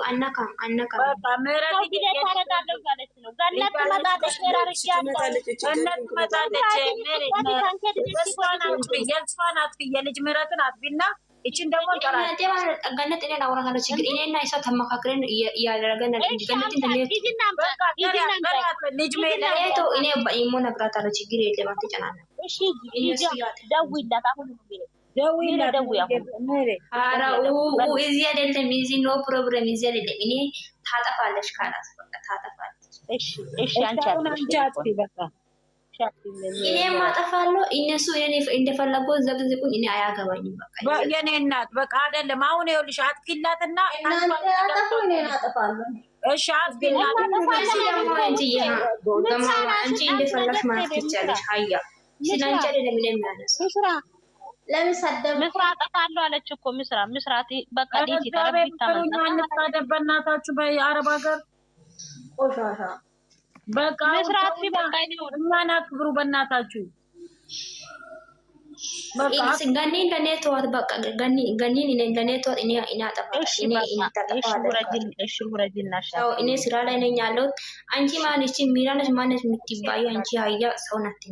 አናካም በቃ ምህረት ታረጋለሁ ማለት ነው። ገነት ትመጣለች ተራርቂያለሁ ገነት ትመጣለች የእሷን አጥፊ የልጅ ምህረትን አጥፊና እቺን ደግሞ ገነት እኔ አውራታለሁ ችግር እኔና እሷ ተመካክረን እያደረገን ገነት ልጅ ምህረት እኔ በኢሞ ነግራታለሁ ችግር የለም አትጨናነቅ እሺ ደውይላት አሁን ደውይላት እዚህ አይደለም እዚህ ኖ ፕሮብሌም እዚህ አይደለም እኔ ታጠፋለሽ ካላት በቃ ታጠፋለች እሺ አንቺ አጥፊ በቃ እኔ ማጠፋለሁ እነሱ እኔ እንደፈለጉ ዘግዝቁኝ እኔ አያገባኝም በቃ የኔ እናት በቃ አይደለም አሁን ይኸውልሽ አጥፊላትና እናንተ ያጠፉ እኔ አጠፋለሁ እሺ አጥፊላት አንቺ እንደፈለግሽ ማለት ትችያለሽ ሀያ ስለአንቺ አይደለም እኔ የሚያነሳው ለምን ሰደብ ምስራ አጠፋለሁ አለች እኮ ምስራት በቃ ዲቲ ታረብታ በእናታችሁ በአረብ ሀገር ቆሻሻ በቃ ምስራት በቃ እኛን አክብሩ በእናታችሁ በቃ ገኒን ለኔትወርክ በቃ ገኒን ለኔትወርክ እኔ አጠፋለሁ እሺ ውረጅና እኔ ስራ ላይ ነኝ ያለሁት አንቺ ማነች ሚራነች ማነች የምትባዩ አንቺ ሀያ ሰው ናት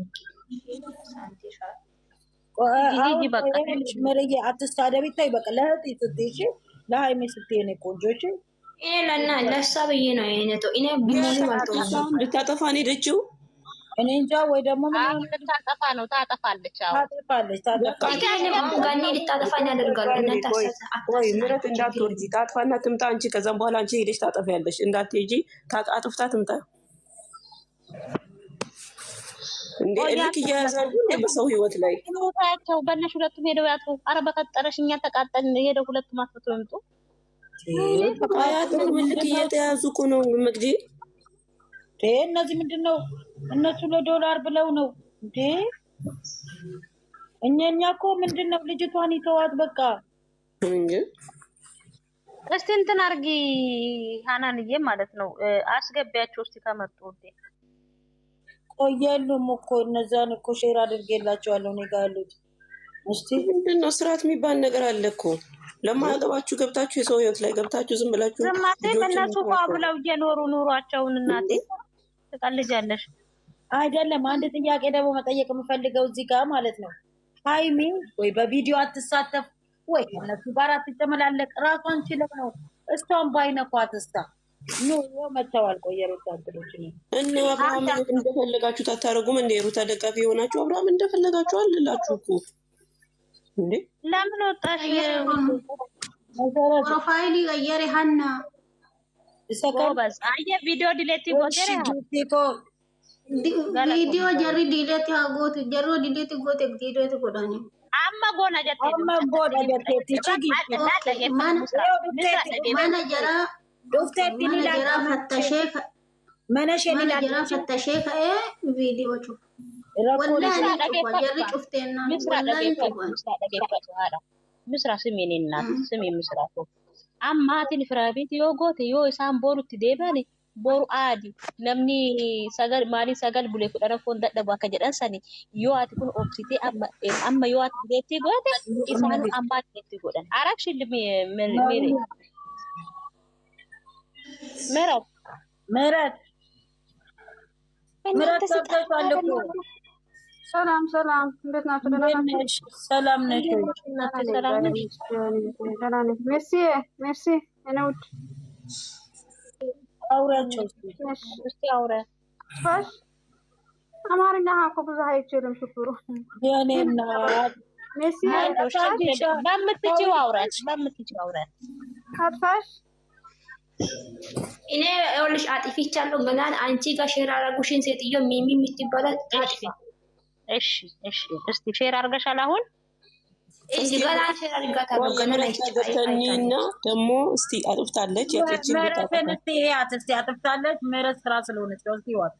መረየ አትሳደቢ ታይ በቃ ለህት ስትይሽ ለሃይሜ ስትይ ነው ቆንጆች እኔ ለእሷ ብዬ ነው የኔተው እኔ ቢሞኒ ማለት ነው ልታጠፋ ነው ሄደችው እኔ እንጃ ወይ ደግሞ ምን ልታጠፋ ነው ታጠፋለች ጋኒ ልታጠፋ ያደርጋሉ እናንተ ወይ ምረት እንዳትወርጂ ታጥፋና ትምጣ አንቺ ከዛም በኋላ አንቺ ሄደሽ ታጠፊያለሽ እንዳትሄጂ አጥፍታ ትምጣ እንዴ ልክ እያያዛሉ በሰው ህይወት ላይ ታያቸው በእነሱ ሁለቱም ሄደው ያጡ ኧረ በቀጠረሽ እኛ ተቃጠልን ሄደው ሁለቱም አስፈቶ ይምጡ አያት ምልክ እየተያዙ እኮ ነው መግዲ እነዚህ ምንድነው እነሱ ለዶላር ብለው ነው እንዴ እኛ እኮ ምንድነው ልጅቷን ይተዋት በቃ እንዴ እስቲ እንትን አርጊ ሃናንዬ ማለት ነው አስገቢያቸው እስቲ ከመጡ እንዴ ቆየሉም እኮ እነዛን እኮ ሼር አድርጌላቸዋለሁ እኔ ጋር ያሉት እስቲ ምንድነው ስርዓት የሚባል ነገር አለ እኮ ለማያገባችሁ ገብታችሁ የሰው ህይወት ላይ ገብታችሁ ዝም ብላችሁ ዝማቴ እነሱ ብለው እየኖሩ ኑሯቸውን እናቴ ትቀልጃለሽ አይደለም አንድ ጥያቄ ደግሞ መጠየቅ የምፈልገው እዚህ ጋር ማለት ነው ሃይሚ ወይ በቪዲዮ አትሳተፍ ወይ እነሱ ጋር አትጨመላለቅ ራሷን ችለው ነው እሷን ባይነኳት እስታ ነው መተዋል ቆየሩት አንተሎች ነው እና አብርሃም እንደፈለጋችሁ ታታረጉም እንደ ሩታ ደጋፊ የሆናችሁ አብርሃም እንደፈለጋችሁ አልላችሁ እኮ እንዴ ለምን ወጣሽ ፕሮፋይል ቀየረ ሀና ሰከባስ አየ ቪዲዮ ዲሌት ይጎተረ ቪዲዮ ጀሪ ዲሌት ያጎት ጀሮ ዲሌት ጎት ቪዲዮ ተቆዳኝ አማ ጎና ጀቴ ቲቺጊ ማና ጀራ ዶክተር ዲኒላ ፈተሸ መነሸኒላ ፈተሸ ከኤ ቪዲዮ ቹ ምስራ ስሜን እናት ስሜ ምስራቶ አማቲን ፍራቤት ዮጎት ዮ ኢሳን ቦሩት ዴባኒ ቦሩ አዲ ነምኒ ሰገል ማሊ ሰገል ቡሌ ኩዳና ፎን ደደባ ከጀዳን ሰኒ ዮ አቲ ኩን ኦፕሲቴ አማ ዮ አቲ ዴቲ ጎት ኢሳን አማት ዴቲ ጎዳን አራክሽ ሜሪ ምረት ሰጥቷል እኮ ሰላም እንዴት ናችሁ? ሰላም ነሽ? ሜርሲ እነውድ አውራቸው እስቲ አውራ ፈሽ አማርኛ እኮ ብዙ አይችልም ሽፍሩ የኔና ሜርሲ በምትችይው አውራት አጥፋሽ እኔ ይኸውልሽ አጥፊቻለሁ ገና አንቺ ጋር ሼር አደረጉሽን ሴትዮ ሚሚ የምትባለው አጥፊ እሺ እስቲ ሼር አድርገሻል አሁን እዚህ ጋር ሼር አድርጋታለሁ ገና ላይ ተኒና ደግሞ እስቲ አጥፍታለች ያጥፍቺ አጥፍታለች ምህረት ስራ ስለሆነች ነው እስቲ ዋት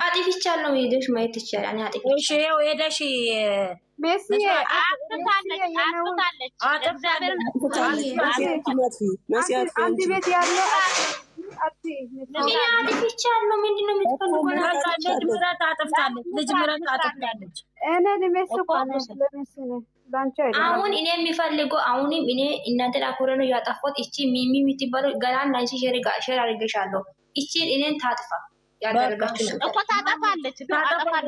አጥፊቻለሁ ሄደሽ ማየት ይቻላል እኔ አጥፊ እሺ ሄደሽ ሜሲ አንድ ቤት ያለ አጥፊቻለሁ ምንድን ነው የምትፈልጉት ልጅ ምረት አጥፍታለች እኔ ለሜሲ እኮ ነው አሁን እኔ የሚፈልገው አሁንም እኔ እናንተ አኩረን ያጣፎት እቺ ሚሚ የምትባለው ገላን ላይ ሼር አድርገሻለሁ። እቺን እኔን ታጥፋ ያደረጋችሁ እኮ ታጠፋለች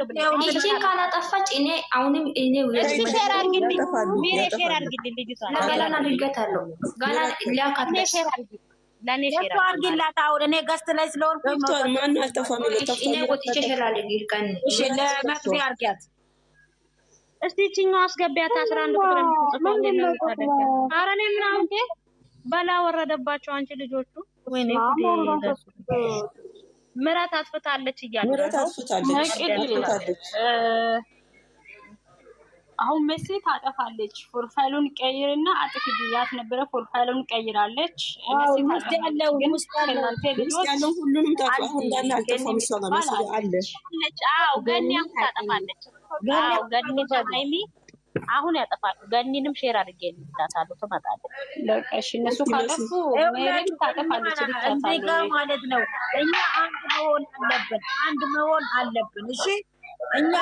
ብለሽ እቺን ካላጠፋች እኔ አሁንም እኔ እስቲ ሼር አድርግልኝ ሚሬ ሼር አድርግልኝ ልጅቷ ገላን አድርገታለሁ ገላን ሊያካት ሼር አድርግልኝ ለኔ ሼር አድርግላት። አሁን እኔ ገስት ላይ ስለሆንኩ ገብቷል። ማን አልጠፋም እኔ ወጥቼ ሼር አድርግልኝ እሺ ለመክፊ አድርጊያት እስቲ እቺኛው አስገቢያት 11 ቁጥር የምትጽፈው ነው ታደርጋ። ኧረ እኔ ምን አውቄ በላ ወረደባቸው አንቺ ልጆቹ። ወይኔ ምራት አጥፍታለች እያለ ምራት አጥፍታለች። አሁን መሲ ታጠፋለች። ፕሮፋይሉን ቀይርና አጥፊ ብያት ነበረ። ፕሮፋይሉን ቀይራለች። ውስጥ ያለው ሁሉንም ታጥፋ እንዳለ አልጠፋም። እሷ ጋር መሲ አለ። አዎ ገኒ ታጠፋለች። አዎ ገኒ ታይሚ አሁን ያጠፋል። ገኒንም ሼር አድርጌልታታለሁ ትመጣለች። በቃ እሺ እነሱ ካጠፉ ሜሪ ታጠፋለች ብቻ ማለት ነው። እኛ አንድ መሆን አለብን። እሺ እኛ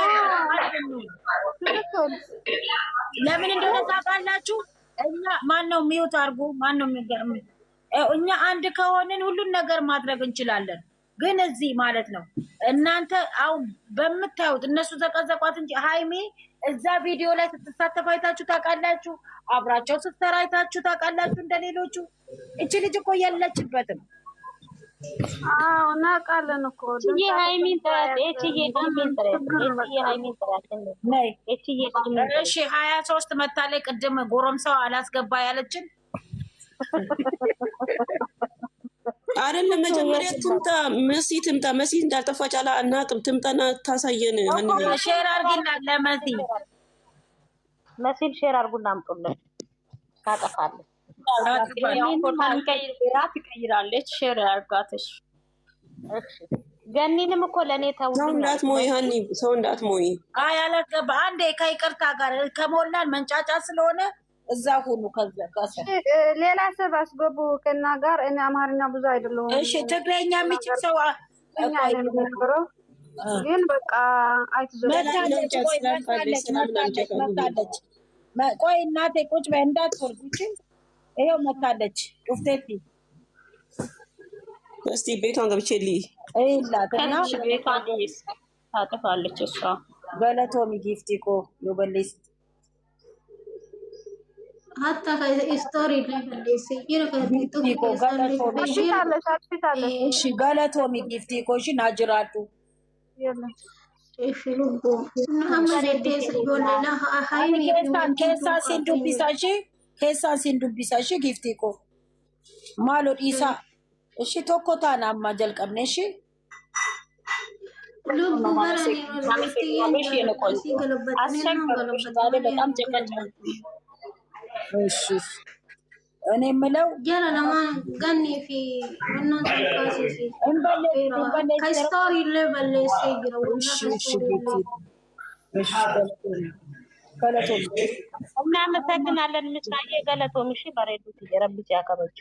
ለምን እንደሆነ ታውቃላችሁ? እኛ ማን ነው ሚውት አድርጉ፣ ማን ነው እኛ አንድ ከሆንን ሁሉን ነገር ማድረግ እንችላለን። ግን እዚህ ማለት ነው እናንተ አሁን በምታዩት እነሱ ዘቀዘቋት እንጂ ሃይሚ እዛ ቪዲዮ ላይ ስትሳተፍ አይታችሁ ታውቃላችሁ? አብራቸው ስትሰራ አይታችሁ ታውቃላችሁ? እንደሌሎቹ እቺ ልጅ እኮ የለችበትም። አዎ እናውቃለን እኮ ሃይሚን ጥራት ሃይሚን ጥራት ነይ እሺ 23 መታለይ ቅድም ጎረምሳው አላስገባ ያለችን አይደለም መጀመሪያ ትምጣ መሲ ትምጣ። መሲ እንዳልጠፋች አናውቅም። ትምጣና ታሳየን። ሼር አድርጊና ለመሲ መሲን ሼር አድርጉና አምጡልን ታጠፋለች። ትቀይራለች። ሼር አድርጋትሽ ገኒንም እኮ ለእኔ ተው ሰው እንዳትሞይ ሀኒ ሰው እንዳትሞይ። አይ አለቀ። አንዴ ከይቅርታ ጋር ከሞላን መንጫጫ ስለሆነ እዛ ሁሉ ከዛ ሌላ ሰብ አስገቡ ከና ጋር እኔ አማርኛ ብዙ አይደለም። እሺ ትግረኛ የሚችል ሰው ግን በቃ መታለች። ቆይ እናቴ ቁጭ በይ እንዳትወርዱ። ይሄው መታለች። ኡፍቴቲ እስቲ ቤቷን ገብቼ ልይ ይላትና ቤቷን ታጠፋለች እሷ ገለቶሚ ጊፍቲኮ ዮበሌስ حتى ستوري اللي يصير እሺ ገለቶሚ ጊፍቲኮ እሺ ናጅራቱ keessaan siin dubbisa ishee giiftii koo maaloo dhiisaa ishee tokko taana amma jalqabne ishee እኔ የምለው ገኒ ፊ ከስቶሪ ለበለሰ እናመሰግናለን። ምሳዬ ገለቶም እሺ በሬዱት የረብጭ ያከበች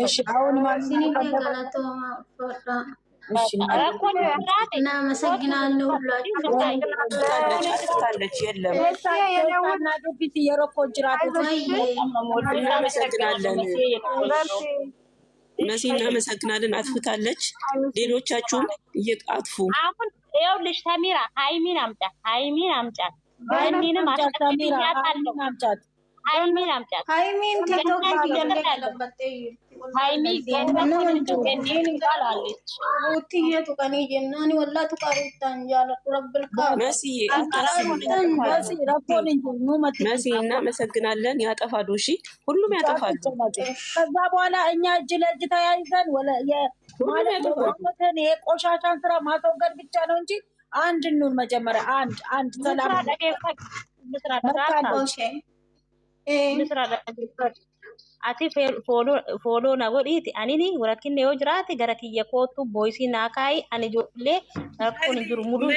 እሺ አሁን ማንሲኒ ገለቶ ፈጣ እናመሰግናለሁ ሁላችሁ ታለች የለም እና ዱቢት የሮኮ ጅራት እናመሰግናለን። መሲ እናመሰግናለን። አጥፍታለች። ሌሎቻችሁም እየጣጥፉ አሁን ይኸውልሽ ተሚራ ሃይሚን አምጫት ሃይሚንም አምጫት ሃይሚን ቲክቶክ ሃይሚ ገኒ ቃላለች ውትየቱ ቀኒ ጀናኒ ወላቱ ቀሩታን ጃለቱ ረብልካ መሲ መሲ እናመሰግናለን። ያጠፋሉ። እሺ ሁሉም ያጠፋሉ። ከዛ በኋላ እኛ እጅ ለእጅ ተያይዘን ማለት የቆሻሻን ስራ ማስወገድ ብቻ ነው እንጂ አንድ እንሁን። መጀመሪያ አንድ ሰላም ati follow na godhiti anini warakinne yoo jiraate gara kiyya kootu boysii naa kaayi ani ijoollee rakkoon hin jiru muduu